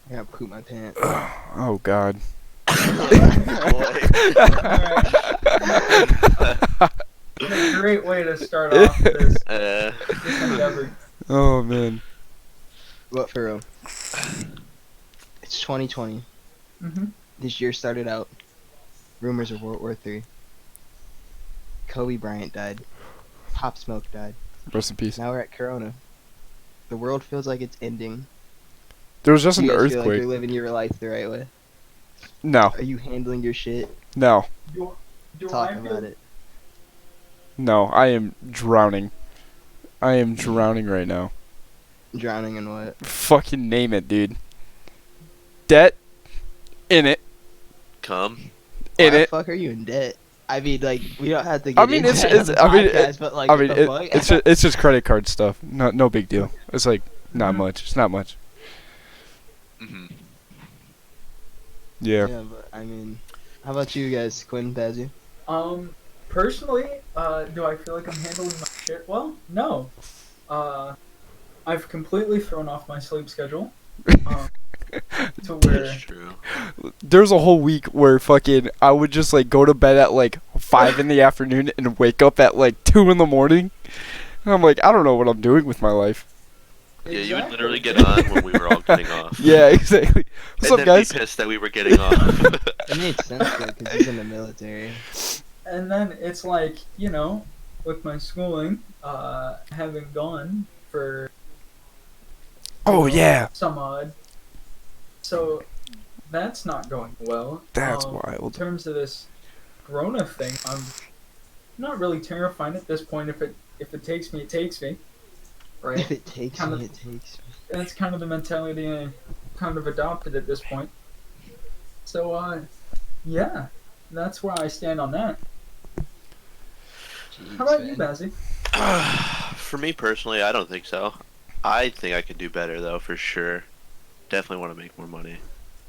I gotta poop my pants. Oh God. What a great way to start off this Uh, endeavor. Oh man. But for real, it's 2020. Mhm. This year started out. Rumors of World War III. Kobe Bryant died. Pop Smoke died. Rest in peace. Now we're at Corona. The world feels like it's ending. There was just Do an you guys feel like earthquake. you're living your life the right way? No. Are you handling your shit? No. Do, do Talk I feel about it. No. I am drowning. I am drowning right now. Drowning in what? Fucking name it, dude. Debt. In it. come. Why In the it. fuck are you in debt? I mean, like, we don't have to get I mean, into it's. that it's on the I mean, podcast, but like, I mean, what the fuck? it's just credit card stuff. No big deal. It's like not Mhm. much. It's not much. hmm Yeah. Yeah, but I mean, how about you guys, Quinn, Bazzy? Personally, do I feel like I'm handling my shit well? No. I've completely thrown off my sleep schedule. Um, to That's where true. There's a whole week where fucking I would just like go to bed at like 5 in the afternoon and wake up at like 2 in the morning. And I'm like, I don't know what I'm doing with my life. Yeah, you would Exactly. literally get on when we were all getting off. Yeah, exactly. What's and up, then guys? be pissed that we were getting off. It made sense though, because he's in the military. And then it's like, you know, with my schooling, having gone for Oh yeah, some odd. So that's not going well. that's In wild. terms of this Corona thing, I'm not really terrified at this point. If it takes me, it takes me. Right? If it takes Kind me, of- it takes me. That's kind of the mentality I kind of adopted at this point. So yeah, that's where I stand on that. Jeez, How about you, man. Bazzy? For me personally, I don't think so. I think I could do better though, for sure. Definitely want to make more money.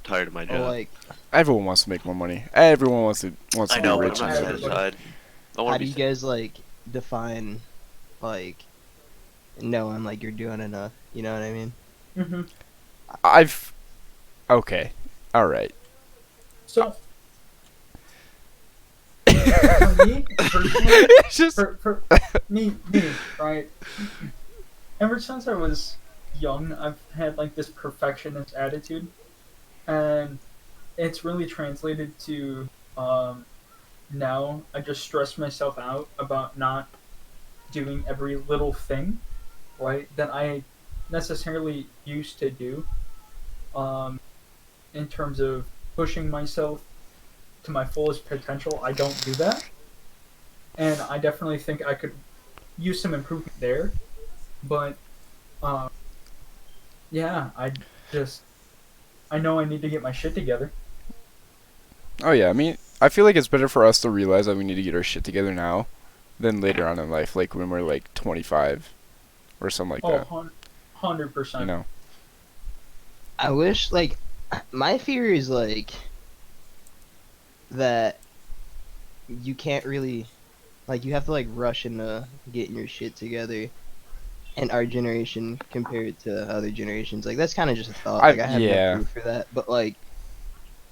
Tired of my Oh, job. like, Everyone wants to make more money. Everyone wants to I be know, but rich. I'm and not stuff. satisfied. I how want do to you be. guys like define like knowing like you're doing enough? You know what I mean? Mm-hmm. I've. Okay. All right. So for me personally, It's just. for me, right? Ever since I was young, I've had like this perfectionist attitude, and it's really translated to now. I just stress myself out about not doing every little thing, right? That I necessarily used to do, in terms of pushing myself to my fullest potential. I don't do that, and I definitely think I could use some improvement there. But um, yeah, just I know I need to get my shit together. Oh yeah. I mean, I feel like it's better for us to realize that we need to get our shit together now, than later on in life, like when we're like 25, or something like Oh, that. 100%. You know. I wish like my fear is like that you can't really like you have to like rush into getting your shit together in our generation compared to other generations. Like that's kind of just a thought. Like I have Yeah. no proof for that, but like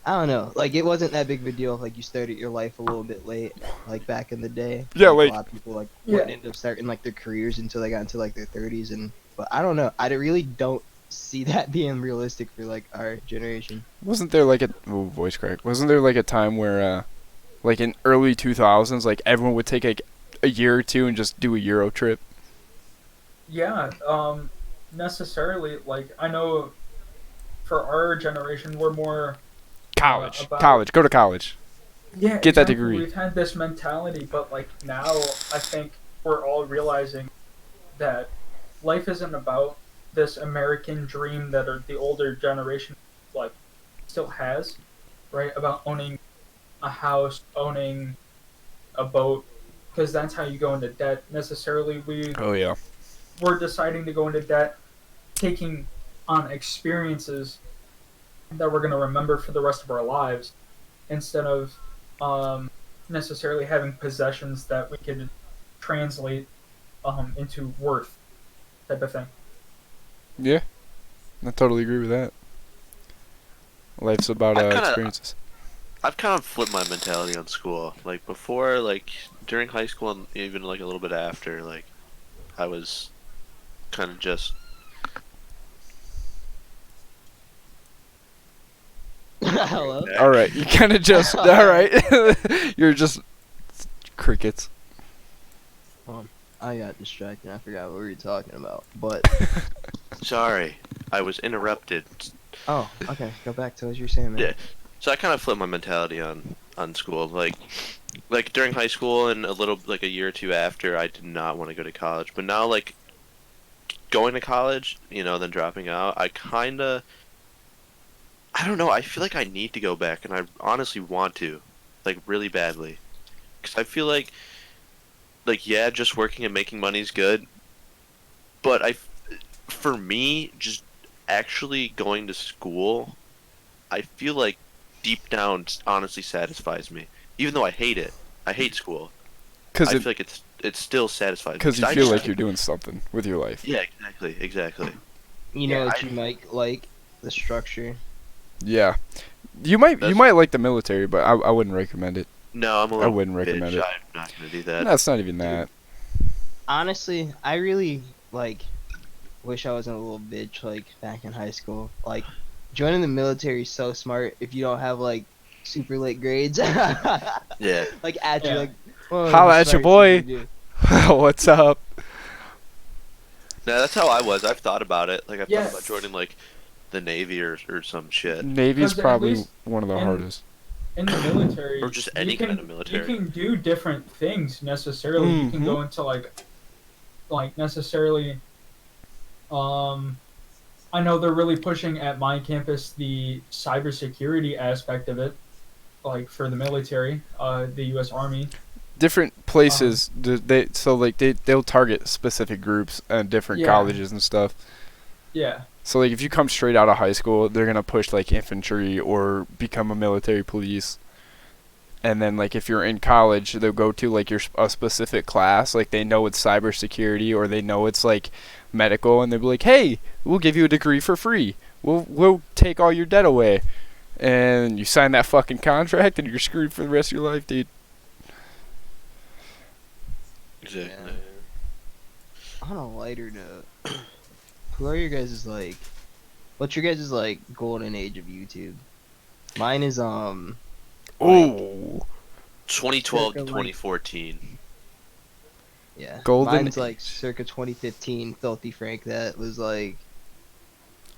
I don't know. Like it wasn't that big of a deal if like you started your life a little bit late, like back in the day. Yeah, like like- a lot of people like Yeah. wouldn't end up starting like their careers until they got into like their 30s and. But I don't know. I really don't see that being realistic for like our generation. Wasn't there like a voice crack? Wasn't there like a time where, like in early 2000s, like everyone would take like a year or two and just do a Euro trip? Yeah, necessarily. Like I know, for our generation, we're more College. about- College. Go to college. yeah. Get that exactly. degree. We've had this mentality, but like now, I think we're all realizing that life isn't about this American dream that the older generation like still has, right? About owning a house, owning a boat, because that's how you go into debt. Necessarily, Oh yeah. we're deciding to go into debt, taking on experiences that we're going to remember for the rest of our lives, instead of necessarily having possessions that we could translate into worth, type of thing. Yeah. I totally agree with that. Life's about I kinda- experiences. I've kind of flipped my mentality on school. Like before, like during high school and even like a little bit after, like I was kind of just Hello. All right, you kind of just all right. You're just crickets. I got distracted. I forgot what we were talking about. But sorry, I was interrupted. oh, okay. Go back to what you were saying, man. Yeah. So I kind of flipped my mentality on school. Like during high school and a little like a year or two after, I did not want to go to college. But now like going to college, then dropping out, I don't know. I feel like I need to go back, and I honestly want to, like really badly, because I feel like yeah, just working and making money is good, but for me, just actually going to school, I feel like deep down honestly satisfies me, even though I hate it. I hate school. Because I feel like it still satisfies me. because you I feel just- like you're doing something with your life. Yeah, exactly. You know Yeah, what you might like? The structure. Yeah, you might That's- like the military, but I wouldn't recommend it. No, I'm a I little wouldn't recommend bitch. it. I'm not gonna do that. That's not even that. Honestly, I really wish I wasn't a little bitch back in high school. Like joining the military is so smart if you don't have super late grades. Yeah. Like at you Yeah. like oh, Holla the at your smart boy. thing to do. What's up? No, that's how I was. I've thought about it. Like I've Yeah. thought about joining the Navy or some shit. Navy's 'Cause at probably least one of the in- hardest. In the military, Or just you any can, kind of military. You can do different things necessarily. You can go into necessarily. I know they're really pushing at my campus the cybersecurity aspect of it, like for the military, the U.S. Army. Different places, they'll target specific groups and different Yeah. colleges and stuff. Yeah, So if you come straight out of high school, they're gonna push infantry or become a military police. And then if you're in college, they'll go to a specific class, they know it's cybersecurity or they know it's medical, and they'll be like, "Hey, we'll give you a degree for free. We'll take all your debt away." And you sign that fucking contract and you're screwed for the rest of your life, dude. Exactly. On a lighter note, who are your guys' what's your guys' golden age of YouTube? Mine is Oh, 2012 to Circa, 2014. yeah. Golden- Mine's circa 2015 Filthy Frank. That was All right.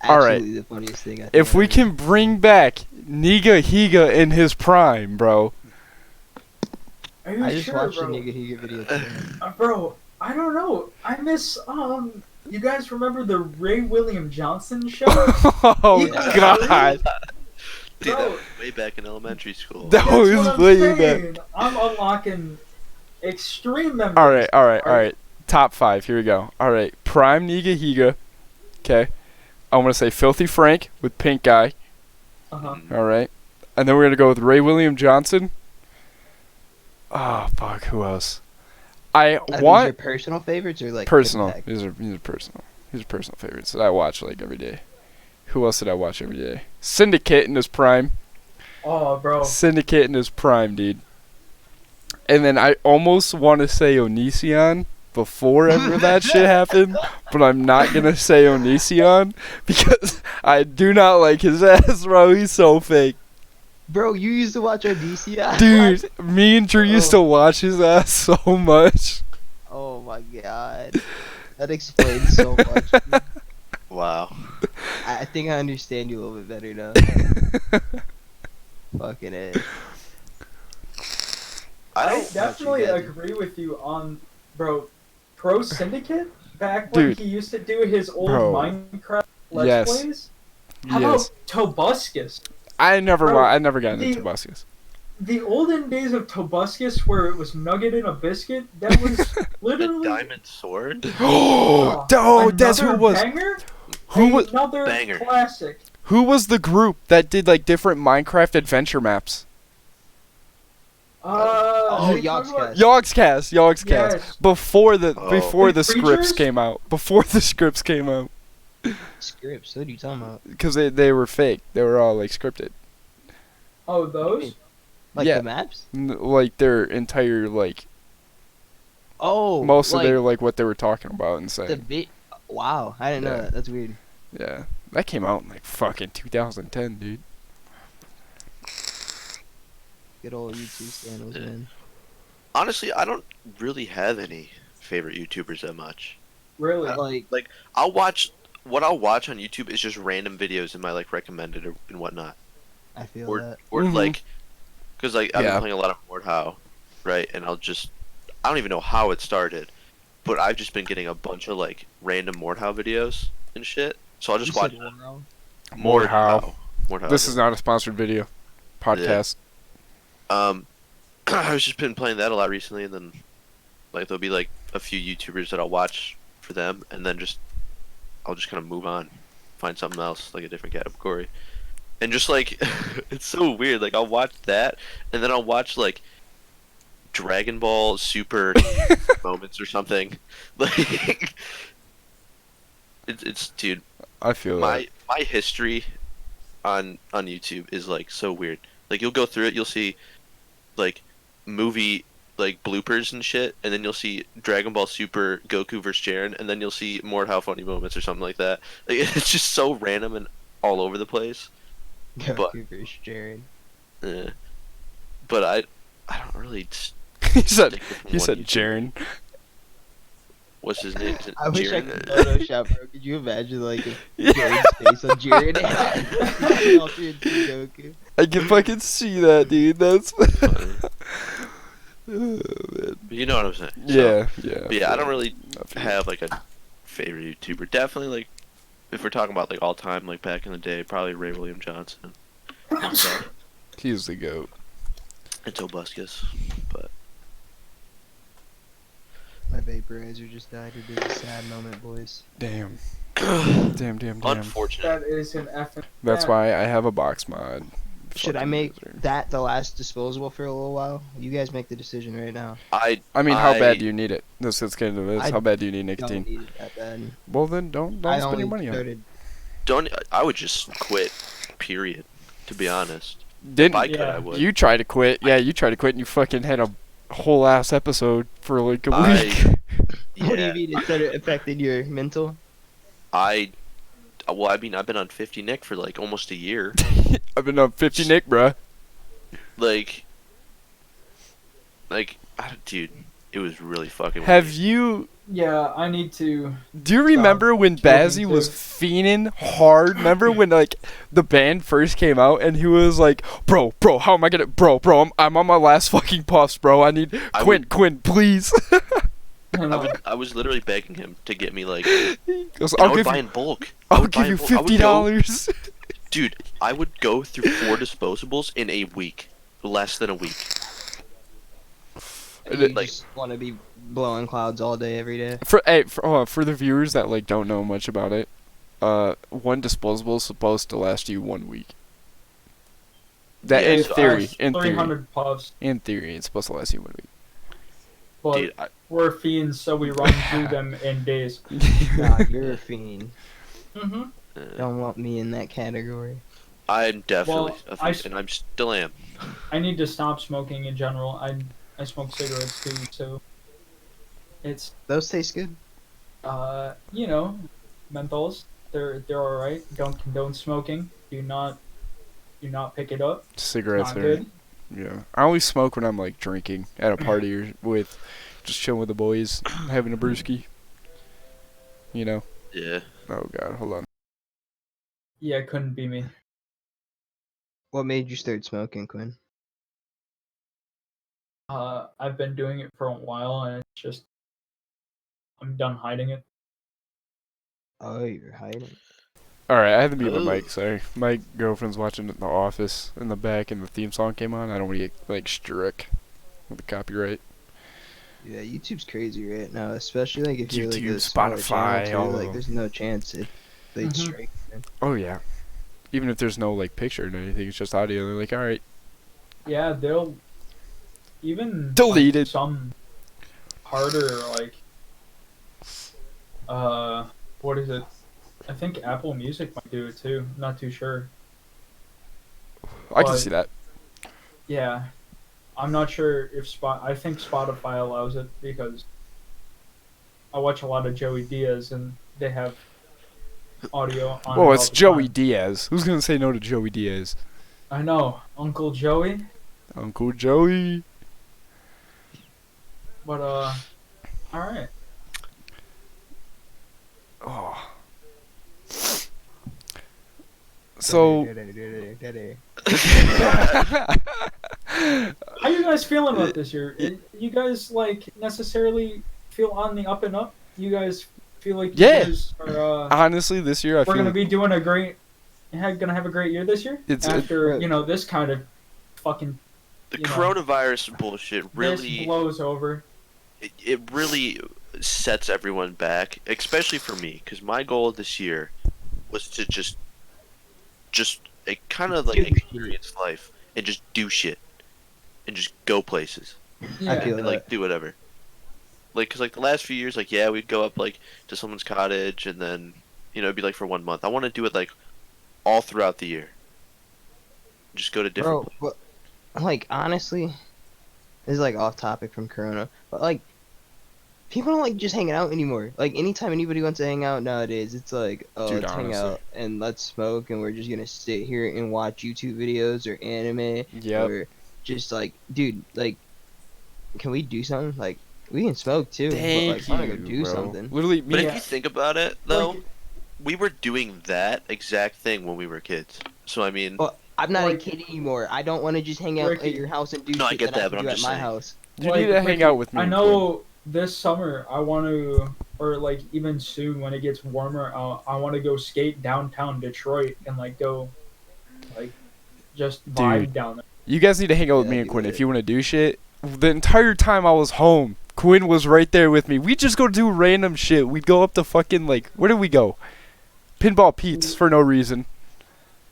absolutely the funniest thing I think if I've we ever can bring back Niga Higa in his prime, bro. are you I just sure, watched bro? the Nigga Higa video today. Bro, I don't know. I miss You guys remember the Ray William Johnson show? Oh Yeah. God, Dude, Bro. that was way back in elementary school. That That's was what I'm way saying. back. I'm unlocking extreme memories. All right. Top 5. Here we go. All right, prime Niga Higa. Okay, I want to say Filthy Frank with pink eye. Uh-huh. All right, and then we're gonna go with Ray William Johnson. Oh fuck, who else? I Are these your want personal favorites or personal. impact? These are personal. These are personal favorites that I watch every day. Who else did I watch every day? Syndicate in his prime. Oh, bro. Syndicate in his prime, dude. And then I almost want to say Onision before ever that shit happened, but I'm not gonna say Onision because I do not like his ass, bro. He's so fake. Bro, you used to watch Odysseus? Dude, me and Drew used to watch his ass so much. Oh my god. That explains so much. Wow. I think I understand you a little bit better now. Fucking A. I don't. definitely guys- agree with you on, bro, Pro Syndicate? Back when Dude. he used to do his old Bro. Minecraft Let's Yes. Plays? How Yes. about Tobuscus? I never Bro, I never got into the- Tobuscus. The olden days of Tobuscus where it was nugget in a biscuit, that was The literally diamond sword? Oh, that's who it another was. Banger, Who was another Banger. classic. who was the group that did different Minecraft adventure maps? Oh, are you talking about- Yogscast. Yes. Before the Oh. before the The scripts creatures? came out. Before the scripts came out. Scripts. What are you talking about? Because they were fake. They were all like scripted. Oh, those? Like Yeah. the maps? Like their entire like Oh, most of like their like what they were talking about and the saying. bit. Wow, I didn't know Yeah. that. That's weird. Yeah, that came out in like fucking 2010, dude. Good old YouTube scandals, Yeah. man. Honestly, I don't really have any favorite YouTubers that much. Really? Like, I'll watch what I'll watch on YouTube is just random videos in my like recommended and whatnot, I feel or that. or Mhm. like, because like I've Yeah. been playing a lot of Mordhau, right? And I don't even know how it started, but I've just been getting a bunch of like random Mordhau videos and shit. So I'll just You watch said Laurel? Mordhau. Mordhau. This is not a sponsored video. Podcast. I was just been playing that a lot recently, and then like there'll be like a few YouTubers that I'll watch for them, and then I'll just kind of move on, find something else like a different category, and just like it's so weird. Like I'll watch that, and then I'll watch like Dragon Ball Super moments or something. Like it's dude, I feel that. my history on YouTube is like so weird. Like you'll go through it, you'll see like movie like bloopers and shit, and then you'll see Dragon Ball Super Goku vs Jiren, and then you'll see Mordhau funny moments or something like that. Like it's just so random and all over the place. Goku vs. Jared. Eh. But I don't really he said stick with he one said YouTuber. Jaren. What's his name? Is it I wish I Jiren? could Photoshop, bro. Could you imagine, like, if Yeah. Jared's face on Jared? All three of Goku. I can fucking see that, dude. That's Funny. Oh, man. You know what I'm saying? Yeah, yeah. But yeah, I don't really I feel have like a favorite YouTuber. Definitely like if we're talking about like all time, like back in the day, probably Ray William Johnson himself he's the goat. and Tobuscus. But My vaporizer just died. It is a sad moment, boys. Damn. Damn. unfortunate. That is an effing. That's Yeah. why I have a box mod. Should I Fucking make wizard. that the last disposable for a little while? You guys make the decision right now. I How I- bad do you need it? Let's get into this. I How bad do you need Don't nicotine? need it that bad. Well then, don't I spend only your money on it. started. don't. I would just quit. Period. To be honest, if Didn't I could, Yeah. I would. you try to quit? Yeah, you tried to quit, and you fucking had a whole ass episode for like a I- week. What do Yeah, you mean it started affecting your mental? well, I mean, I've been on 50 Nick for like almost a year. I've been up 50 Nick, bruh. like, dude, it was really fucking. Have weird. you? Yeah, I need to. Do you remember when smoking Bazzy was too. fiending hard? Remember when like the band first came out and he was like, "Bro, how am I gonna, bro, I'm on my last fucking puffs, bro. I need I Quinn, please." I was literally begging him to get me like. He goes, I I'll would give buy you, in bulk. I'll would buy give in you bulk. I would go- $50. Dude, I would go through 4 disposables in a week. Less than a week. And you like- just want to be blowing clouds all day, every day. For the viewers that like don't know much about it, one disposable is supposed to last you 1 week. That Yeah, in so theory, 300 puffs, in theory, it's supposed to last you 1 week. but Dude, we're fiends, so we run through them in days. Nah, you're a fiend. Mm-hmm. Don't want me in that category. I'm definitely Well, a fiend, and I'm still am. I need to stop smoking in general. I smoke cigarettes too, so it's Those taste good. you know, menthols. They're all right. Don't condone smoking. Do not pick it up. Cigarettes Not are. good. Yeah, I only smoke when I'm like drinking at a party or with, just chilling with the boys, having a brewski. You know. Yeah. Oh god, hold on. Yeah, it couldn't be me. What made you start smoking, Quinn? I've been doing it for a while, and it's just I'm done hiding it. Oh, you're hiding. All right, I had to mute my Ugh. mic. Sorry, my girlfriend's watching The Office in the back, and the theme song came on. I don't want to get like strick with the copyright. Yeah, YouTube's crazy right now, especially like if you're like YouTube, a smaller Spotify, channel, all too, of like them. there's no chance they'd Mhm. strike. Man. Oh yeah, even if there's no like picture or anything, it's just audio. They're like, all right, Yeah, they'll even Deleted. like, some harder like what is it? I think Apple Music might do it too. I'm not too sure. I can But- see that. Yeah, I'm not sure if I think Spotify allows it because I watch a lot of Joey Diaz and they have audio on. Well, it it's all the Joey time. Diaz. Who's gonna say no to Joey Diaz? I know, Uncle Joey. Uncle Joey. But all right. Oh. So. How you guys feeling about this year? You guys like necessarily feel on the up and up? You guys feel like Yeah. you guys are Honestly, this year I we're feel gonna be doing a great, gonna have a great year this year after this kind of fucking The You know, coronavirus bullshit this really, blows over. it really sets everyone back, especially for me, because my goal this year was to just kind of like experience life and just do shit and just go places Yeah. I feel and like do whatever. Like, cause like the last few years, like yeah, we'd go up like to someone's cottage and then it'd be like for 1 month. I want to do it like all throughout the year. Just go to different. Bro, but, like, honestly, this is like off topic from Corona, but like, people don't like just hanging out anymore. Like, anytime anybody wants to hang out nowadays, it's like, oh, Dude, let's hang honestly. out and let's smoke, and we're just gonna sit here and watch YouTube videos or anime, Yep. or just like, dude, like, can we do something? Like, we can smoke too, Thank but like, I wanna you, go do bro. something. Literally, But me. if Yeah. you think about it, though, Like, we were doing that exact thing when we were kids. So I mean, Well, I'm not a Like- kid anymore. I don't want to just hang out Ricky. at your house and do No, I shit get that I that, but can I'm do at just my saying. house. You like, need to hang Ricky, out with me. I Quinn. know this summer I want to, or like even soon when it gets warmer, I want to go skate downtown Detroit and like go, like, just vibe Dude. down there. You guys need to hang out with Yeah, me and do Quinn it. if you want to do shit. The entire time I was home, Quinn was right there with me. We just go do random shit. We'd go up to fucking like, where did we go? Pinball Pete's for no reason.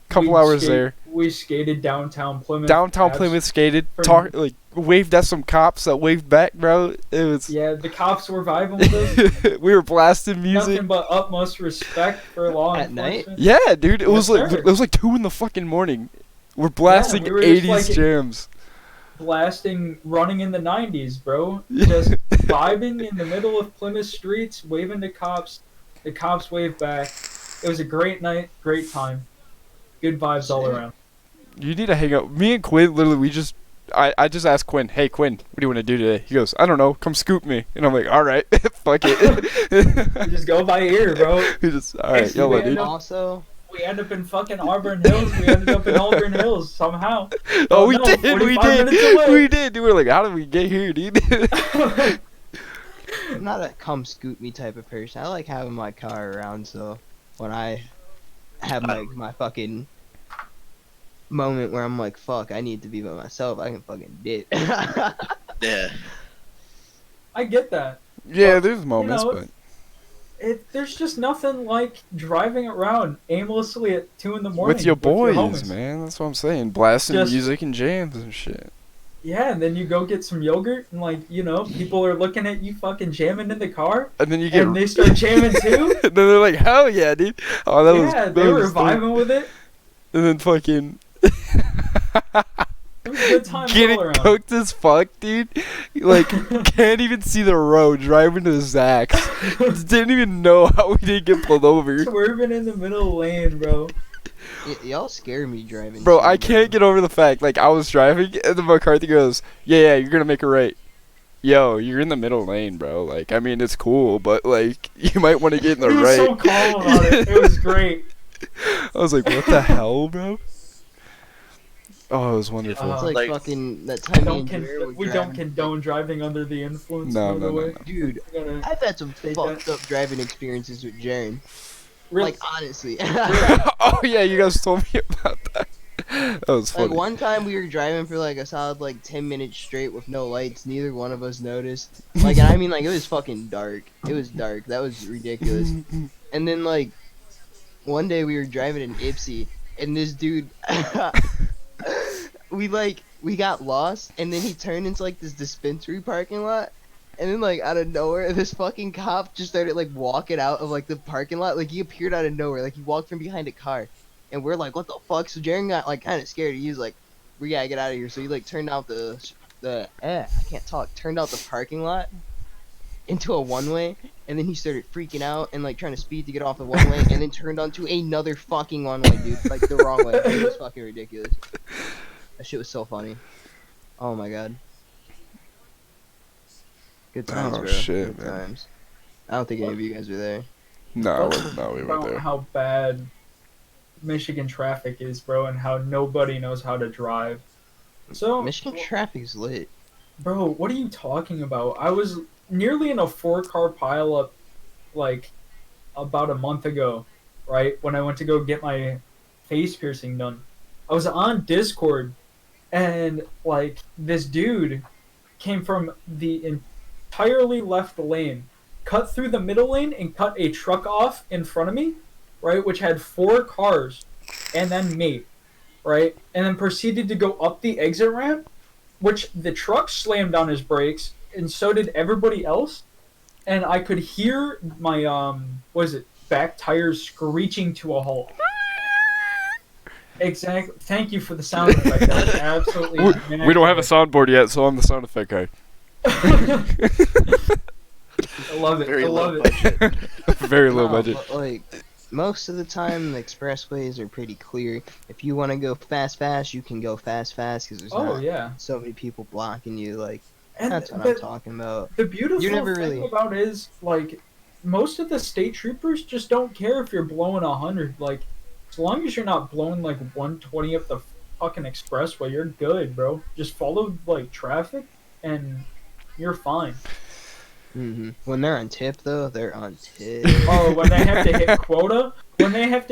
Couple We hours skate- there. We skated downtown Plymouth. Downtown Abs- Plymouth, skated, for- talk like waved at some cops that waved back, bro. It was Yeah, the cops were vibing with us. we were blasting music. Nothing but utmost respect for law At night? enforcement. Yeah, dude, it was Yes, like sir. it was like 2 in the fucking morning. We're blasting we were just 80s like- jams. Blasting, running in the 90s, bro. Just vibing in the middle of Plymouth streets, waving to cops. The cops waved back. It was a great night, great time. Good vibes all Sick. around. You need to hang out. Me and Quinn, literally, I just asked Quinn, hey Quinn, what do you want to do today? He goes, I don't know, come scoop me. And I'm like, all right, fuck it. We just go by ear, bro. We just, all right, Hey, YOLO, man, dude. no- Also, We end up in fucking Auburn Hills. We ended up in Auburn Hills somehow. Oh, we no, did, we 45 minutes did, away. we did. Dude, we're like, how did we get here, dude? I'm not a come scoot me type of person. I like having my car around, so when I have my fucking moment where I'm like, fuck, I need to be by myself, I can fucking dip. yeah. I get that. Yeah, there's moments, know, but There's just nothing like driving around aimlessly at 2 in the morning with your boys, homies. man. That's what I'm saying. Blasting Just- music and jams and shit. Yeah, and then you go get some yogurt, and like people are looking at you fucking jamming in the car, And then you get, and they start jamming too. and then they're like, hell yeah, dude. Oh, that was, Yeah, that they were was dope. vibing with it. And then fucking It was a good time getting all around. cooked as fuck, dude. Like, can't even see the road driving to Zach's. Didn't even know how we didn't get pulled over. Swerving in the middle lane, bro. Y'all scare me driving. Bro, too, I can't get over the fact, like, I was driving, and then McCarthy goes, yeah, you're gonna make a right. Yo, you're in the middle lane, bro. Like, I mean, it's cool, but, like, you might want to get in the He was right. so calm about it. It was great. I was like, what the hell, bro? Oh, it was wonderful. It's like, Like- fucking that time me and Jared were We don't driving. condone driving under the influence. No, by no, the no, way. no. Dude, We gotta- I've had some Take fucked up driving experiences with Jaren. Really- Like, honestly. Oh, yeah, you guys told me about that. That was funny. Like, one time we were driving for like a solid like 10 minutes straight with no lights. Neither one of us noticed. Like, and I mean, like, it was fucking dark. It was dark. That was ridiculous. And then, like, one day we were driving in Ipsy, and this dude, we got lost, and then he turned into like this dispensary parking lot, And then like out of nowhere, this fucking cop just started like walking out of like the parking lot. Like he appeared out of nowhere. Like he walked from behind a car, and we're like, "What the fuck?" So Jaren got like kind of scared. He was like, "We gotta get out of here." So he like turned out I can't talk. Turned out the parking lot into a one-way, and then he started freaking out and like trying to speed to get off the one-way, and then turned onto another fucking one-way, dude, like the wrong way. It was fucking ridiculous. That shit was so funny. Oh my god. Good times, Oh, bro. shit, Good man. times. I don't think any of you guys were there. No, no, we weren't About there. how bad Michigan traffic is, bro, and how nobody knows how to drive. So, Michigan traffic's lit. bro, what are you talking about? I was nearly in a 4-car pileup, like, about a month ago, right? When I went to go get my face piercing done. I was on Discord, and, like, this dude came from the entirely left lane, cut through the middle lane, and cut a truck off in front of me, right? Which had 4 cars, and then me, right? And then proceeded to go up the exit ramp, which the truck slammed on his brakes, and so did everybody else. And I could hear my back tires screeching to a halt. Exactly. Thank you for the sound effect. That was absolutely. We don't have a soundboard yet, so I'm the sound effect guy. I love it. Very I low love it. budget. Very low No, budget. but, like, most of the time, the expressways are pretty clear. If you want to go fast, you can go fast, because there's Oh not yeah. so many people blocking you. Like, And that's what the, I'm talking about. the beautiful You never thing really- about it is like most of the state troopers just don't care if you're blowing 100. Like, as long as you're not blowing like 120 up the fucking expressway, you're good, bro. Just follow like traffic, and you're fine. When they're on tip, though, they're on tip. Oh, when they have to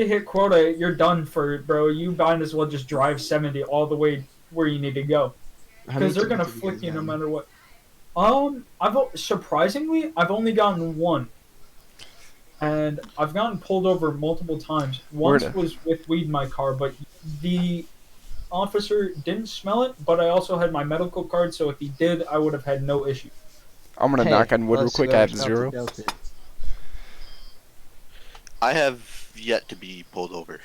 hit quota, you're done for it, bro. You might as well just drive 70 all the way where you need to go, How many because they're gonna tickets have flick guys you no gotten? matter what. Surprisingly, I've only gotten one, and I've gotten pulled over multiple times. Once Word. was with weed in my car, but the officer didn't smell it. But I also had my medical card, so if he did, I would have had no issue. I'm gonna Hey, knock on wood real let's quick. go I have south to 0. Delta. I have yet to be pulled over.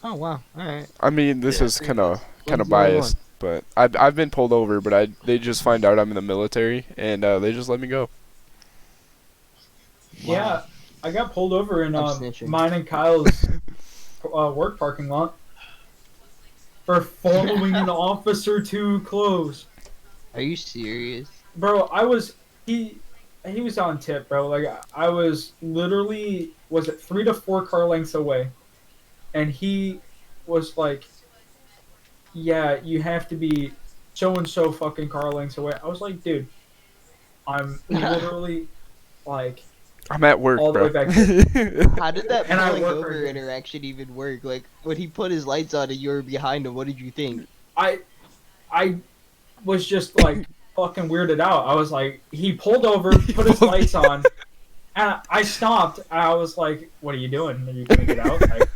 Oh wow! All right. I mean, this Yeah. is kind of When's the other biased, but I've been pulled over, but they just find out I'm in the military, and they just let me go. Yeah, I got pulled over in I'm snitching. mine and Kyle's work parking lot for following an officer too close. Are you serious? Bro, he was on tip, bro. Like I was literally 3 to 4 car lengths away, and he was like, "Yeah, you have to be so and so fucking car lengths away." I was like, "Dude, I'm literally like." I'm at work, All the bro. way back How did that And I pulling work over right here. interaction even work? Like, when he put his lights on and you were behind him, what did you think? I was just like fucking weirded out. I was like, he pulled over, put his lights on, and I stopped. I was like, "What are you doing? Are you gonna get out?" Like,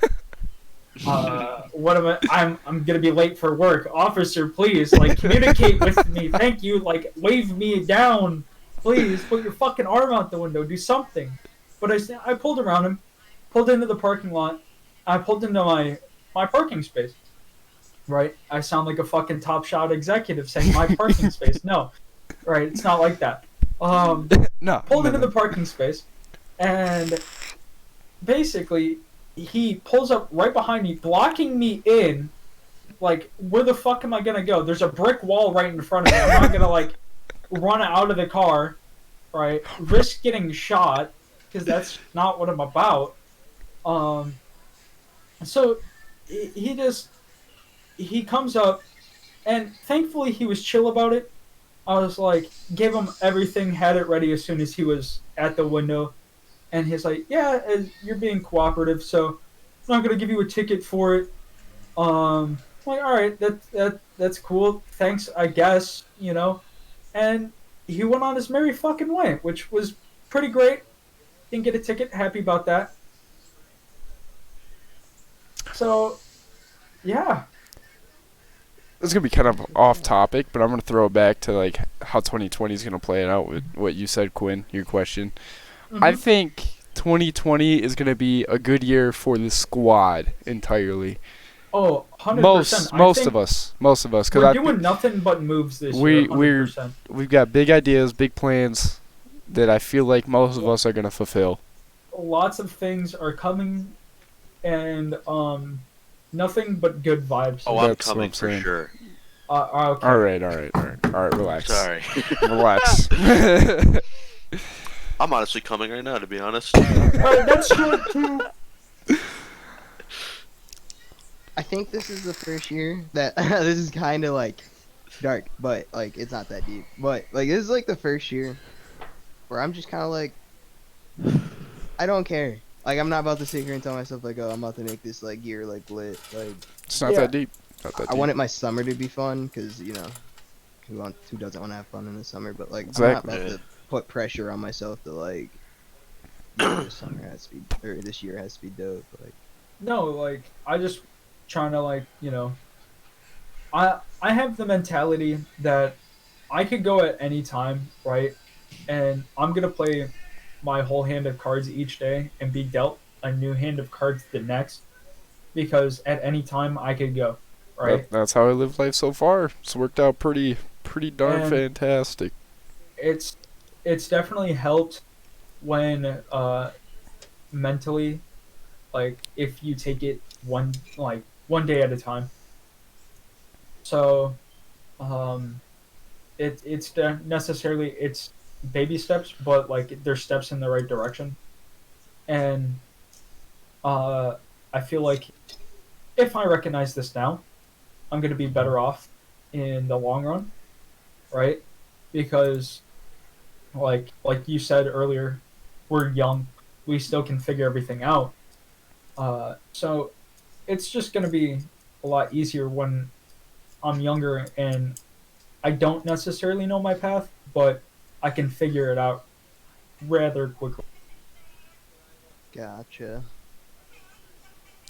what am I? I'm gonna be late for work. Officer, please, like, communicate with me. Thank you. Like, wave me down, please. Put your fucking arm out the window. Do something. But I pulled around him, pulled into the parking lot. I pulled into my parking space. Right? I sound like a fucking Top Shot executive saying my parking space. No, right? It's not like that. No. Pulled into the parking space, and basically he pulls up right behind me, blocking me in. Like, where the fuck am I gonna go? There's a brick wall right in front of me. I'm not gonna like run out of the car, right? Risk getting shot, because that's not what I'm about. So he comes up, and thankfully he was chill about it. I was like, gave him everything, had it ready as soon as he was at the window, and he's like, "Yeah, you're being cooperative, so I'm not gonna give you a ticket for it." I'm like, "All right, that's cool. Thanks, I guess, you know." And he went on his merry fucking way, which was pretty great. Didn't get a ticket. Happy about that. So, yeah. it's gonna be kind of off topic, but I'm gonna throw it back to like how 2020 is gonna play it out with what you said, Quinn. Your question. I Mhm. think 2020 is gonna be a good year for the squad entirely. Oh, 100%. Most of us, because We're doing nothing but moves this We- year. 100%. we've got big ideas, big plans that I feel like most of us are gonna fulfill. Lots of things are coming, and nothing but good vibes. Oh, I'm That's what coming I'm for saying. sure. Okay. All right. Relax. Sorry. Relax. I'm honestly coming right now, to be honest. Alright, that's short too. I think this is the first year that this is kind of like dark, but like it's not that deep. But like this is like the first year where I'm just kind of like, I don't care. Like I'm not about to sit here and tell myself like, oh, I'm about to make this like year like lit. Like It's not Yeah. that deep. Not that I deep. wanted my summer to be fun because who doesn't want to have fun in the summer? But like Exactly. I'm not about to put pressure on myself to like, this summer has to be or this year has to be dope. Like No, like I just trying to like I have the mentality that I could go at any time, right? And I'm gonna play my whole hand of cards each day and be dealt a new hand of cards the next, because at any time I could go, right? That's how I live life so far. It's worked out pretty darn And- fantastic. It's definitely helped when mentally, like if you take it one day at a time. So necessarily it's baby steps, but like they're steps in the right direction. And I feel like if I recognize this now, I'm gonna be better off in the long run, right? Because like you said earlier, we're young, we still can figure everything out. So it's just gonna be a lot easier when I'm younger and I don't necessarily know my path, but I can figure it out rather quickly. gotcha.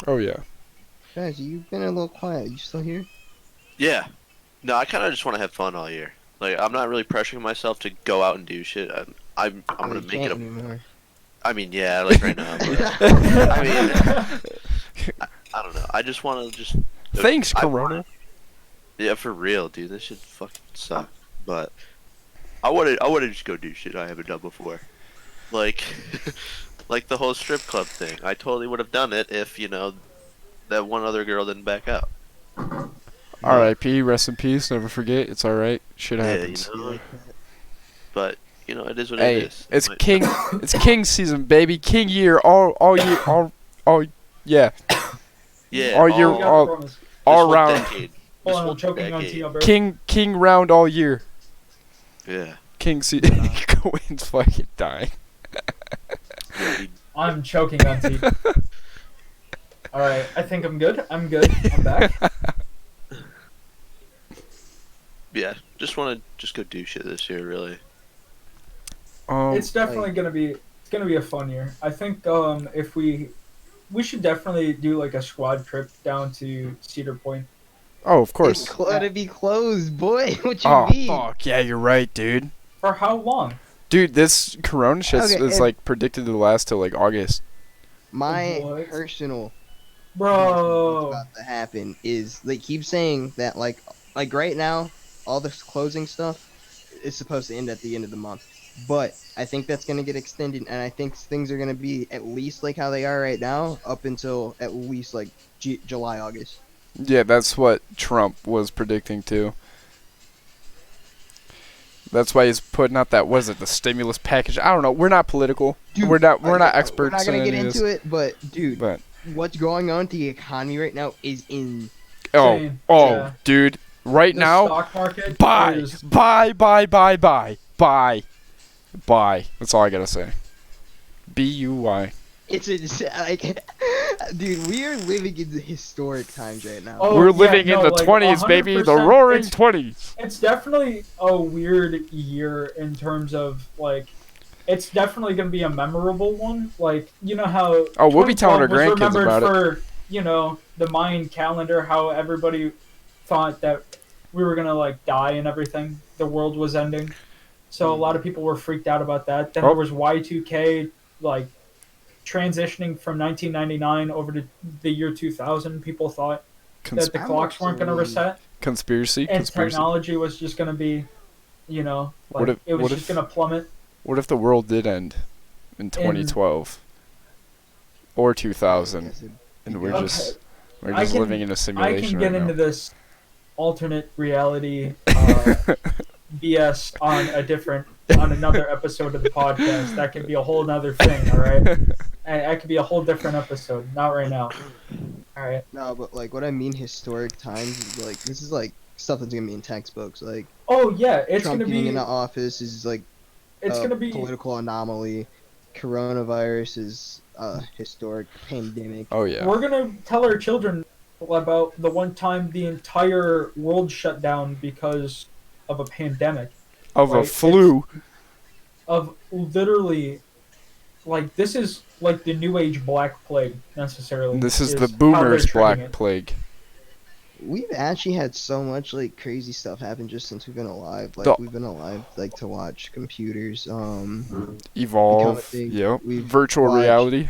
Oh yeah. Guys, you've been a little quiet. You still here? Yeah. No, I kind of just want to have fun all year. Like, I'm not really pressuring myself to go out and do shit. I'm gonna You make can't it a. anymore. I mean, yeah, like right now. But, I mean, I don't know. I just want to just. Thanks, I Corona. wanna- Yeah, for real, dude. This shit fucking suck. But I wanna just go do shit I haven't done before. Like, like the whole strip club thing. I totally would have done it if that one other girl didn't back out. R.I.P. Rest in peace. Never forget. It's all right. Shit Yeah, happens. You like that? But it is what Hey, it is. it's But- king. It's king season, baby. King year. All year. All. Yeah. Yeah. all year- We got the all- promise. this all whole round. decade. This Hold on, whole I'm choking on decade. tea, bro. King round all year. Yeah. King season. Quinn's fucking dying. Yeah, he- I'm choking on tea. Alright, I think I'm good. I'm back. yeah. Just want to go do shit this year, really. It's definitely gonna be a fun year. I think if we should definitely do like a squad trip down to Cedar Point. Oh, of It's course. gonna be closed, boy. What you Oh mean? fuck yeah, you're right, dude. For how long? Dude, this Corona shit Okay, is and- like predicted to last till like August. My What? personal what's Bro. about to happen is they keep saying that like right now all this closing stuff is supposed to end at the end of the month, but I think that's gonna get extended, and I think things are gonna be at least like how they are right now up until at least like July, August. Yeah, that's what Trump was predicting too. That's why he's putting out that the stimulus package. I don't know. We're not political. Dude, we're not We're experts. not gonna in get any of this, into it, but dude, But what's going on to the economy right now is in. Same, oh, yeah. dude, right The now, stock market buy. is That's all I gotta say. BUY. It's like, dude, we are living in the historic times right now. Oh, We're yeah, living in no, the like, 20s, baby. The 100%. roaring It's- 20s. It's definitely a weird year in terms of like, it's definitely gonna be a memorable one. Like, you know how Oh, we'll be telling our 2012 was grandkids remembered about it. for, the Mayan calendar, how everybody thought that we were gonna like die and everything. The world was ending, so a lot of people were freaked out about that. Then Oh. there was Y2K, like transitioning from 1999 over to the year 2000. People thought that the I clocks weren't gonna absolutely- reset, Conspiracy. and Conspiracy. technology was just gonna be, you know, What like if- it was what just if- gonna plummet. What if the world did end in 2012 or 2000, Yes, it- and we're Okay. just I can- living in a I simulation can get right into now. this alternate reality BS on another episode of the podcast. That could be a whole nother thing, all right? And that could be a whole different episode. Not right now. All right. No, but like what I mean historic times is like this is like stuff that's gonna be in textbooks. Like Oh yeah, it's Trump gonna getting be. into office is like It's a gonna be. political anomaly. Coronavirus is a historic pandemic. Oh yeah. We're gonna tell our children about the one time the entire world shut down because of a pandemic. Of a right, flu. Of literally, like this is like the new age black plague necessarily. This is the how they're boomers' treating black it. plague. We've actually had so much like crazy stuff happen just since we've been alive. Like The- we've been alive like to watch computers. Become a Evolve. thing. Yep. We've Virtual watched- reality.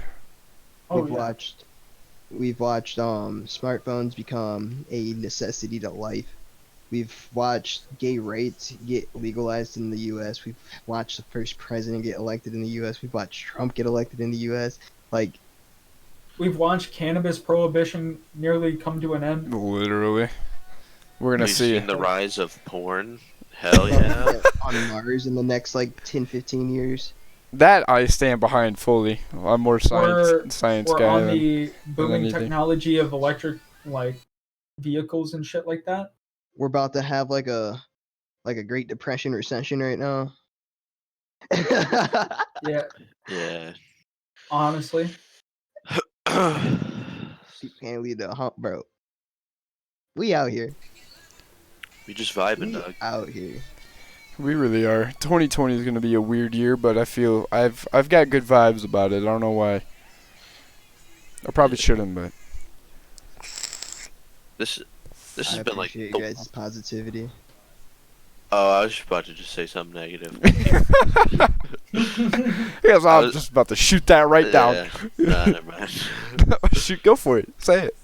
Oh, we've yeah. watched smartphones become a necessity to life. We've watched gay rights get legalized in the U.S. We've watched the first president get elected in the U.S. We've watched Trump get elected in the U.S. Like We've watched cannabis prohibition nearly come to an end. Literally. We're gonna We've see. seen the rise of porn. Hell yeah. on Mars in the next like 10, 15 years. That I stand behind fully. I'm more science We're guy on than the booming anything. technology of electric like vehicles and shit like that. We're about to have like a Great Depression recession right now. Yeah, Yeah. honestly. Can't leave the hump, bro. We out here. We just vibing, We Doug. out here. We really are. 2020 is gonna be a weird year, but I feel I've got good vibes about it. I don't know why. I probably shouldn't, but This I has been like. appreciate you guys' positivity. Oh, I was about to just say something negative. yes, I I'm was- just about to shoot that right down. Yeah. Nah, never mind. Shoot, go for it. Say it.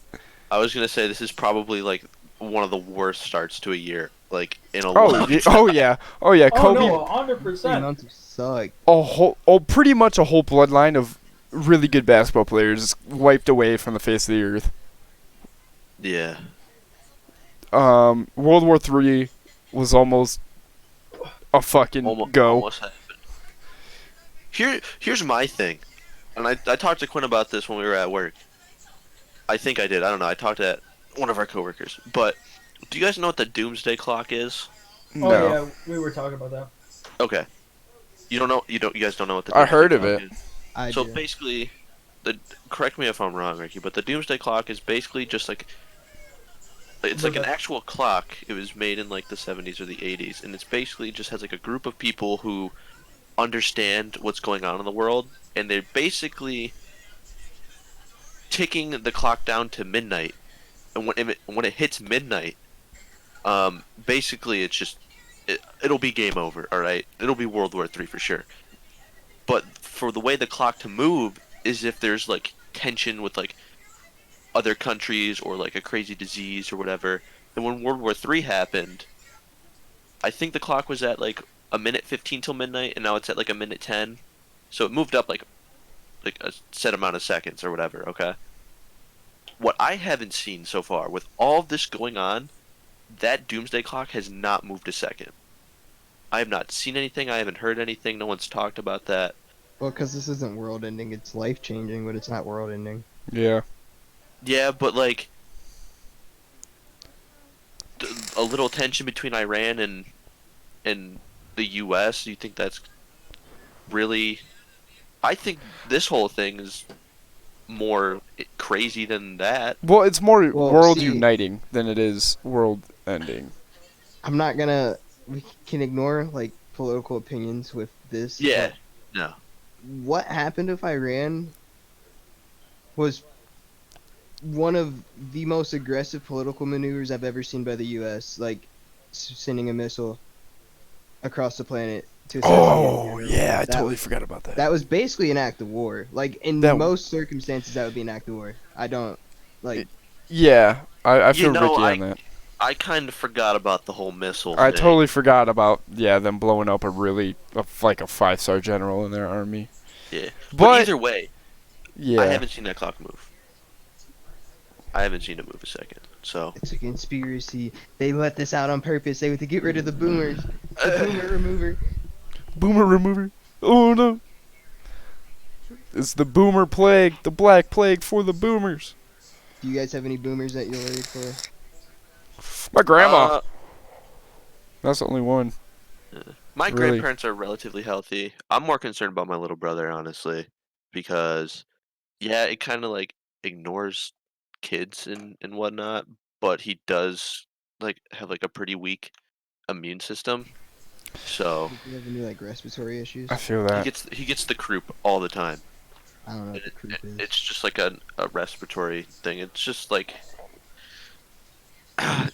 I was gonna say this is probably like one of the worst starts to a year, like in a Oh, long yeah, time. oh yeah, oh yeah. Oh Kobe, no, 3 100%. months suck. pretty much a whole bloodline of really good basketball players wiped away from the face of the earth. Yeah. World War III was almost a fucking go. Almost happened. Here's my thing, and I talked to Quinn about this when we were at work. I think I did. I don't know. I talked to one of our coworkers. But do you guys know what the doomsday clock is? No, Oh yeah, we were talking about that. Okay. You don't know. You guys don't know what the. I doomsday heard of clock it. is? I So do. basically, correct me if I'm wrong, Ricky, but the doomsday clock is basically just like it's like an actual clock. It was made in like the 70s or the 80s, and it's basically just has like a group of people who understand what's going on in the world, and they're basically ticking the clock down to midnight. And when it hits midnight, basically it's just it'll be game over. All right, it'll be World War III for sure. But for the way the clock to move is if there's like tension with like other countries or like a crazy disease or whatever. And when World War III happened, I think the clock was at like a minute 15 till midnight, and now it's at like a minute 10. So it moved up like a set amount of seconds or whatever. Okay. What I haven't seen so far with all of this going on, that doomsday clock has not moved a second. I have not seen anything. I haven't heard anything. No one's talked about that. Well, because this isn't world ending. It's life changing, but it's not world ending. yeah. Yeah, but like a little tension between Iran and the U.S. You think that's really? I think this whole thing is more crazy than that. Well, it's more Well, world see- uniting than it is world ending. I'm not gonna. We can ignore like political opinions with this. Yeah. but No. What happened if Iran was one of the most aggressive political maneuvers I've ever seen by the U.S. Like, sending a missile across the planet to assassinate Oh Hitler. yeah, I That totally was- forgot about that. That was basically an act of war. Like in That- most circumstances, that would be an act of war. I don't like. Yeah, I You feel know, Ricky on that. I kind of forgot about the whole missile I thing. totally forgot about them blowing up like a 5-star general in their army. Yeah. But But either way, yeah, I haven't seen that clock move. I haven't seen it move a second. So It's a conspiracy. They let this out on purpose. They were to get rid of the boomers. The boomer remover. boomer remover. Oh no, it's the boomer plague, the black plague for the boomers. Do you guys have any boomers that you're worried for? My grandma. uh, That's the only one. my Really? grandparents are relatively healthy. I'm more concerned about my little brother, honestly, because yeah, it kind of like ignores kids and whatnot, but he does like have like a pretty weak immune system. So Do you have any like respiratory issues? I feel he that. gets the croup all the time. I don't know what It- the croup is. It's just like a respiratory thing. It's just like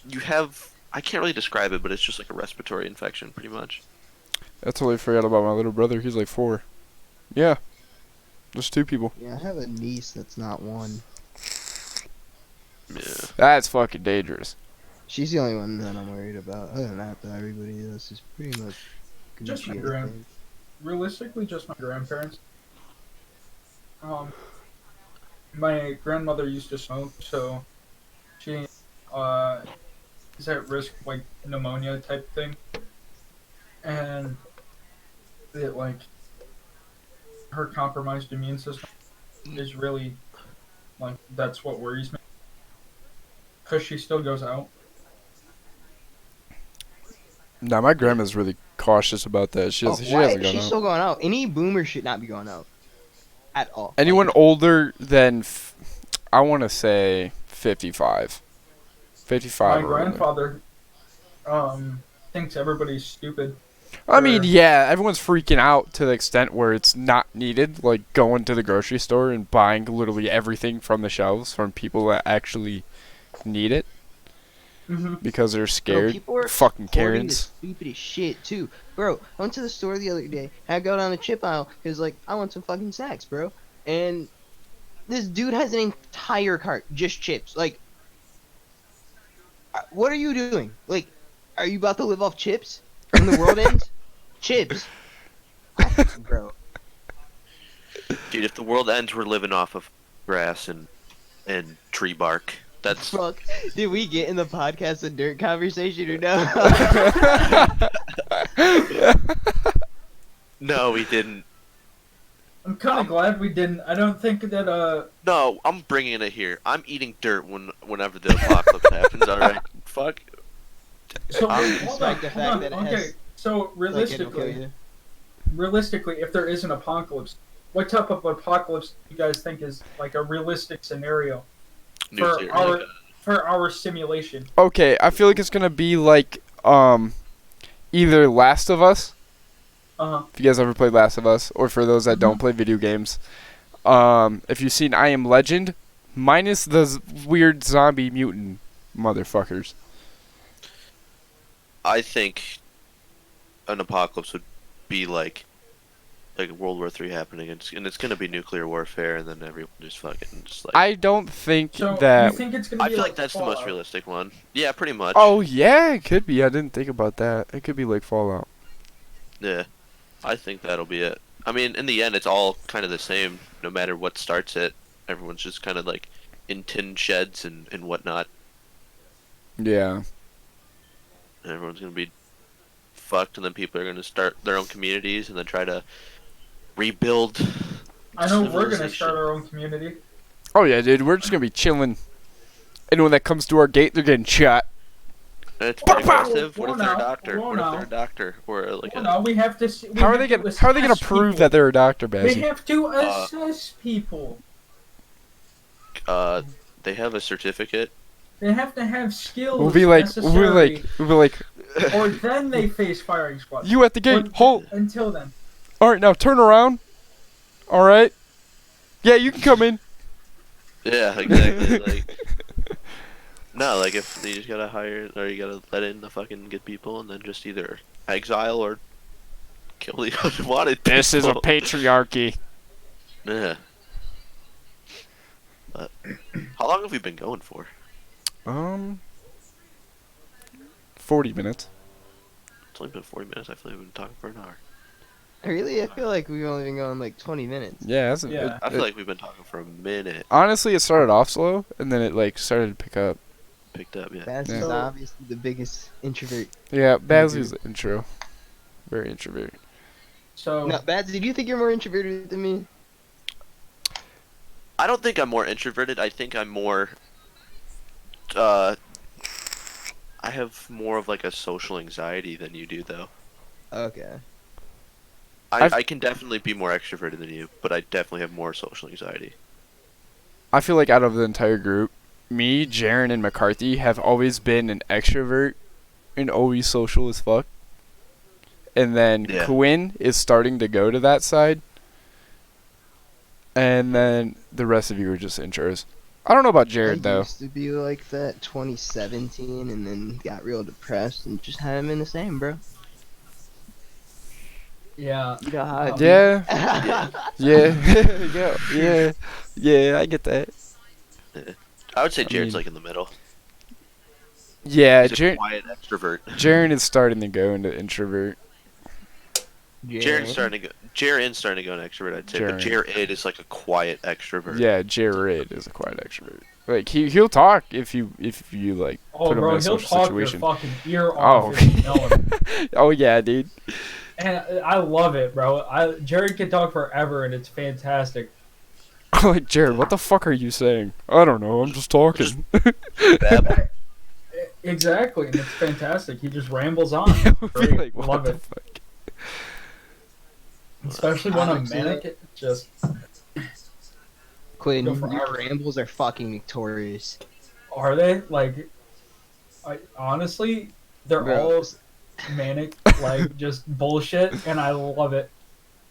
you have. I can't really describe it, but it's just like a respiratory infection, pretty much. I totally forgot about my little brother. He's like 4. Yeah, just 2 people. Yeah, I have a niece that's not one. Yeah. That's fucking dangerous. She's the only one that I'm worried about. Other than that, though, everybody else is pretty much. Just my Gucci, I grand- think. Realistically, just my grandparents. My grandmother used to smoke, so she is at risk of, like, pneumonia type thing, and it like her compromised immune system is really like that's what worries me because she still goes out. Nah, my grandma's really cautious about that. She Oh, she why hasn't is gone she out. still going out? Any boomer should not be going out. At all. Anyone older than, I want to say 55. 55 My or older. grandfather thinks everybody's stupid. I mean, yeah, everyone's freaking out to the extent where it's not needed. Like going to the grocery store and buying literally everything from the shelves from people that actually need it Mm-hmm. because they're Bro, scared. people are Fucking hoarding the Karens. stupidest shit too, bro. I went to the store the other day. I go down the chip aisle because like I want some fucking snacks, bro. And this dude has an entire cart just chips. Like, what are you doing? Like, are you about to live off chips when the world ends? Chips, bro. Dude, if the world ends, we're living off of grass and tree bark. That's Fuck. Did we get in the podcast a dirt conversation or no? no, we didn't. I'm kind of glad we didn't. I don't think that No, I'm bringing it here. I'm eating dirt whenever the apocalypse happens. All right, fuck. So I'm- hold Despite on, the hold fact on. that it Okay, has- so Like, it'll kill realistically, you. if there is an apocalypse, what type of apocalypse do you guys think is like a realistic scenario Nuclear. for our simulation? Okay, I feel like it's gonna be like either Last of Us. If you guys ever played Last of Us, or for those that don't play video games, if you've seen I Am Legend, minus the weird zombie mutant motherfuckers. I think an apocalypse would be like World War III happening, and it's gonna be nuclear warfare, and then everyone just fucking just like. I don't think So that. you think it's gonna I be feel like that's the most Fallout? realistic one. Yeah, pretty much. Oh yeah, it could be. I didn't think about that. It could be like Fallout. Yeah, I think that'll be it. I mean, in the end, it's all kind of the same. No matter what starts it, everyone's just kind of like in tin sheds and whatnot. Yeah. And everyone's gonna be fucked, and then people are gonna start their own communities and then try to rebuild. I know we're gonna civilization. start our own community. Oh yeah, dude. We're just gonna be chilling. Anyone that comes to our gate, they're getting shot. It's Bah, pretty bah! aggressive. What if they're a Well, doctor? well, What if now. they're a doctor or like Well, a? no, we have to. We How are have they to gonna? How are they gonna assess prove people. that they're a doctor, We Bazzy? have to assess people. They have a certificate. They have to have skills. We'll be like, necessary, we'll or then they face firing squad. you at the gate. Or- Hold. Until then, All right, now turn around. All right. Yeah, you can come in. Yeah, exactly. Like, No, like if you just gotta hire or you gotta let in the fucking good people and then just either exile or kill the unwanted people. This is a patriarchy. Yeah. But how long have we been going for? 40 minutes. It's only been 40 minutes. I feel like we've been talking for an hour. Really, I feel like we've only been going like 20 minutes. Yeah, that's Yeah. I feel like we've been talking for a minute. honestly, it started off slow, and then it like started to pick up. Picked up, yeah. Baz Yeah. is obviously the biggest introvert. Yeah, Bazzy's the intro. Very introvert. So No, Baz, do you think you're more introverted than me? I don't think I'm more introverted. I think I'm more. I have more of like a social anxiety than you do, though. Okay. I can definitely be more extroverted than you, but I definitely have more social anxiety. I feel like out of the entire group, me, Jaren, and McCarthy have always been an extrovert and always social as fuck. And then Yeah. Quinn is starting to go to that side. And then the rest of you are just intros. I don't know about Jared, I though. used to be like that 2017 and then got real depressed and just had him in the same, bro. yeah, You know how I do. Yeah, yeah, I get that. I would say I Jared's mean- like in the middle. Yeah, He's a quiet extrovert. Jaren is starting to go into introvert. Jaren's starting to go. Jaren's starting to go an extrovert, I'd say. But Jaren. Jared is like a quiet extrovert. Yeah, Jared is a quiet extrovert. Like he'll talk if you like oh put him bro, in a he'll social talk situation. your fucking ear Oh. off if you know him. Oh yeah, dude. And I love it, bro. Jared can talk forever, and it's fantastic. I'm like, Jared, what the fuck are you saying? I don't know. I'm just talking. Bab- Exactly, and it's fantastic. He just rambles on. I would be Great, like, what love the it. fuck? Especially when I'm Honestly, manic, it just Quinn, Go for your hours. rambles are fucking notorious. are they like? Honestly, they're Bro. all manic, like just bullshit, and I love it.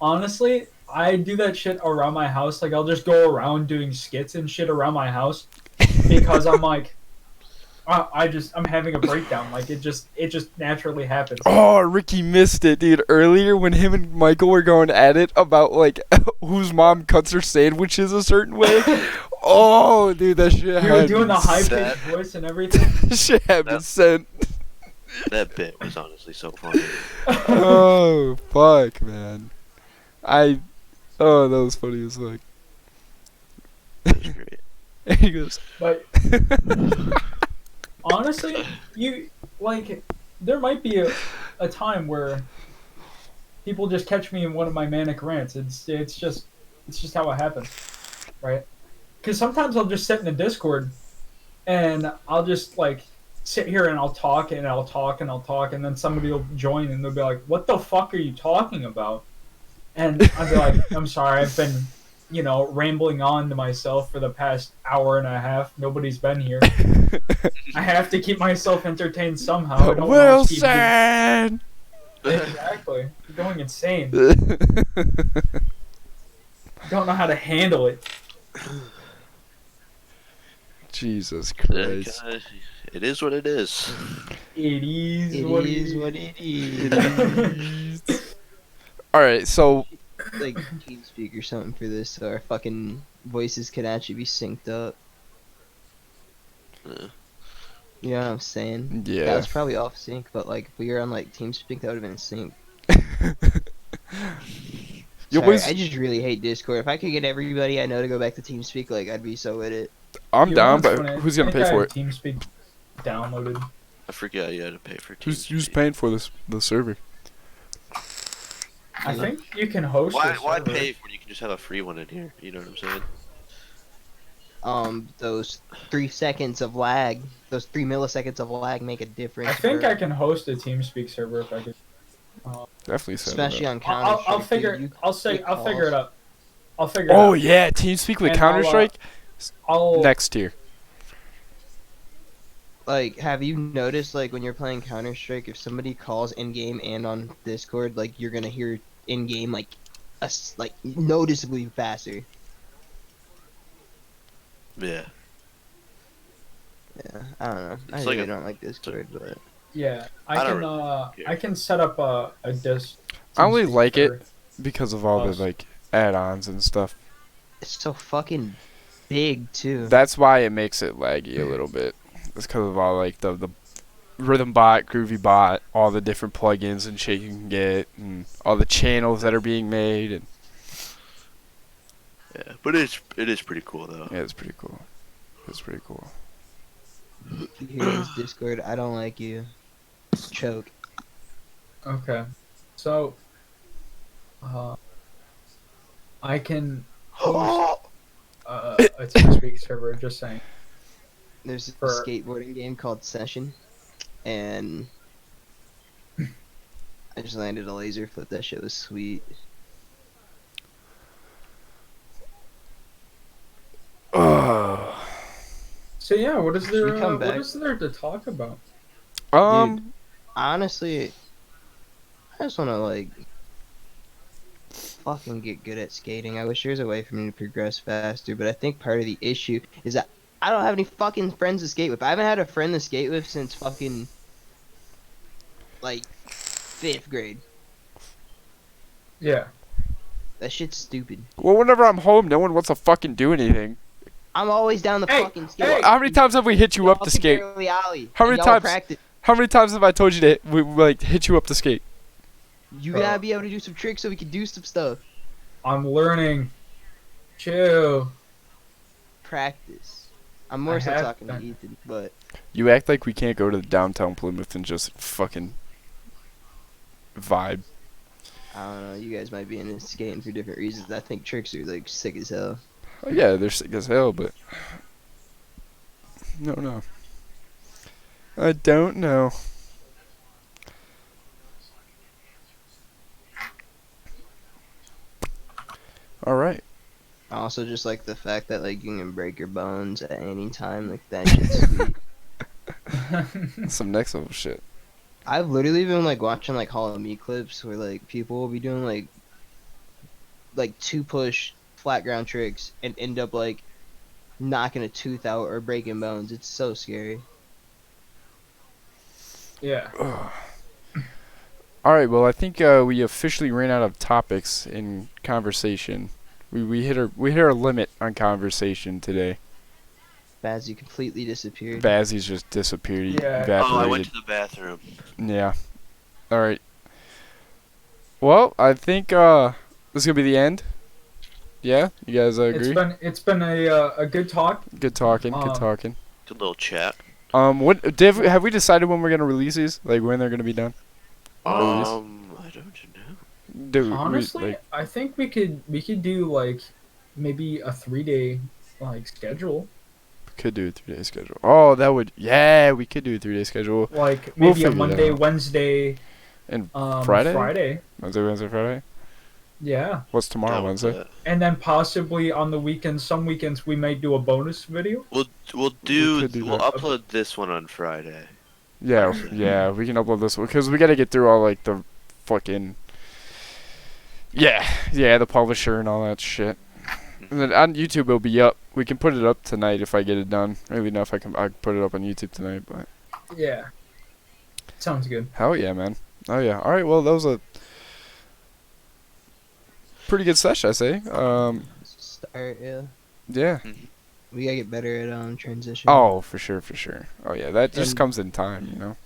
Honestly, I do that shit around my house. Like I'll just go around doing skits and shit around my house because I'm like, I'm having a breakdown. Like it just naturally happens. Oh, Ricky missed it, dude. Earlier when him and Michael were going at it about like whose mom cuts her sandwiches a certain way. Oh, dude, that shit You were had doing the me high That- pitched voice and everything. shit had me That- sent. that bit was honestly so funny. Oh, fuck, man. Oh, that was funny as fuck. It was great. And he goes, But honestly, you like there might be a time where people just catch me in one of my manic rants. It's just how it happens, right? Because sometimes I'll just sit in a Discord and I'll just like sit here and I'll talk and I'll talk and I'll talk and then somebody will join and they'll be like, "What the fuck are you talking about?" And I'll be like, "I'm sorry, I've been." Rambling on to myself for the past hour and a half. Nobody's been here. I have to keep myself entertained somehow. I don't wanna keep Wilson! exactly. I'm going insane. Don't know how to handle it. Jesus Yeah, Christ. kinda- it is what it is. It is It what is it what it is. Alright, so Like TeamSpeak or something for this, so our fucking voices could actually be synced up. You know what I'm saying? That yeah. was probably off sync, but like if we were on like TeamSpeak, that would have been sync. Your Sorry, voice, I just really hate Discord. If I could get everybody I know to go back to TeamSpeak, like I'd be so with it. I'm You down, know what's but funny? who's gonna I think pay I for had it? TeamSpeak downloaded. I forgot you had to pay for Who's TeamSpeak. paying for the server? I think you can host Why a server. pay when you can just have a free one in here? You know what I'm saying? Those 3 seconds of lag, those 3 milliseconds of lag make a difference. I think bro. I can host a TeamSpeak server if I could. Definitely set it Especially up. on Counter I'll figure. I'll figure it out. I'll figure it Oh out. yeah, TeamSpeak with And Counter Strike I'll next tier. Like, have you noticed, like, when you're playing Counter Strike, if somebody calls in game and on Discord, like, you're gonna hear in game like noticeably faster. Yeah. Yeah, I don't know. I It's like really a- don't like Discord, but Yeah, I don't I can set up a disc. I only TeamSpeak like it for because of all the us. like add-ons and stuff. it's so fucking big too. That's why it makes it laggy a little bit. It's because of all like the Rhythm Bot, Groovy Bot, all the different plugins and shit you can get, and all the channels that are being made. And Yeah, but it is pretty cool though. yeah, it's pretty cool. It's pretty cool. You hear this, Discord? I don't like you. Choke. Okay, so I can host a TeamSpeak server. Just saying. There's a For- skateboarding game called Session, and I just landed a laser flip. That shit was sweet. Ugh. So yeah, what is Should we there? come What back? is there to talk about? Honestly, I just want to like fucking get good at skating. I wish there was a way for me to progress faster, but I think part of the issue is that I don't have any fucking friends to skate with. I haven't had a friend to skate with since fucking like 5th grade. Yeah. That shit's stupid. Well, whenever I'm home, no one wants to fucking do anything. I'm always down the Hey, fucking skate. hey. How many times have we hit you up to skate? How many times- Practice. How many times have I told you to we like hit you up to skate? You gotta be able to do some tricks so we can do some stuff. I'm learning. Chill. Practice. I'm more I so have talking to been. Ethan, but You act like we can't go to downtown Plymouth and just fucking vibe. I don't know. You guys might be into skating for different reasons. I think tricks are like sick as hell. Oh, yeah, they're sick as hell, but no. I don't know. All right. I also just like the fact that like you can break your bones at any time. Like that shit's sweet. Some next level shit. I've literally been like watching like Hall of Me clips where like people will be doing like 2-push flat ground tricks and end up like knocking a tooth out or breaking bones. It's so scary. Yeah. All right. Well, I think we officially ran out of topics in conversation. We hit our limit on conversation today. Bazzy completely disappeared. Bazzy's just disappeared. He Yeah. evaporated. Oh, I went to the bathroom. Yeah. All right. Well, I think this is gonna be the end. Yeah, you guys agree? It's been a good talk. Good talking. Good talking. Good little chat. What have we decided when we're gonna release these? Like when they're gonna be done? Release? I don't know. Do Honestly, I think we could do like maybe a 3-day like schedule. could do a 3-day schedule. Oh, that would. Yeah, we could do a 3-day schedule. Like We'll maybe figure a it Monday, out. Wednesday, And Friday. Wednesday, Friday. Yeah. What's tomorrow? Down with Wednesday. that. And then possibly on the weekends, some weekends we may do a bonus video. We'll could do we'll that. upload this one on Friday. Yeah, yeah, we can upload this one because we got to get through all like the fucking. Yeah, the publisher and all that shit. And then on YouTube it'll be up. We can put it up tonight if I get it done. Maybe not if I can put it up on YouTube tonight, but Yeah. Sounds good. hell yeah, man. Oh yeah. All right. Well, that was a pretty good session, I say. Start, yeah. Yeah. We gotta get better at transition. Oh, for sure. Oh yeah, that just And- comes in time, you know.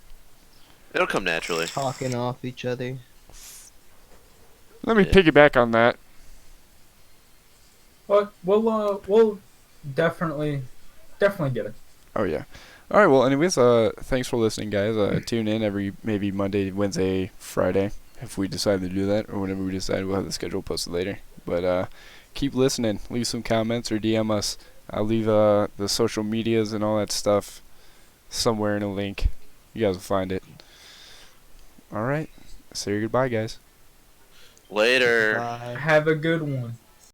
It'll come naturally. Talking off each other. Let me Yeah. piggyback on that. But we'll definitely get it. Oh yeah. All right. Well, anyways, thanks for listening, guys. Tune in every maybe Monday, Wednesday, Friday, if we decide to do that, or whenever we decide. We'll have the schedule posted later. But keep listening. Leave some comments or DM us. I'll leave the social medias and all that stuff somewhere in a link. You guys will find it. All right. Say your goodbye, guys. Later. Bye. Have a good one.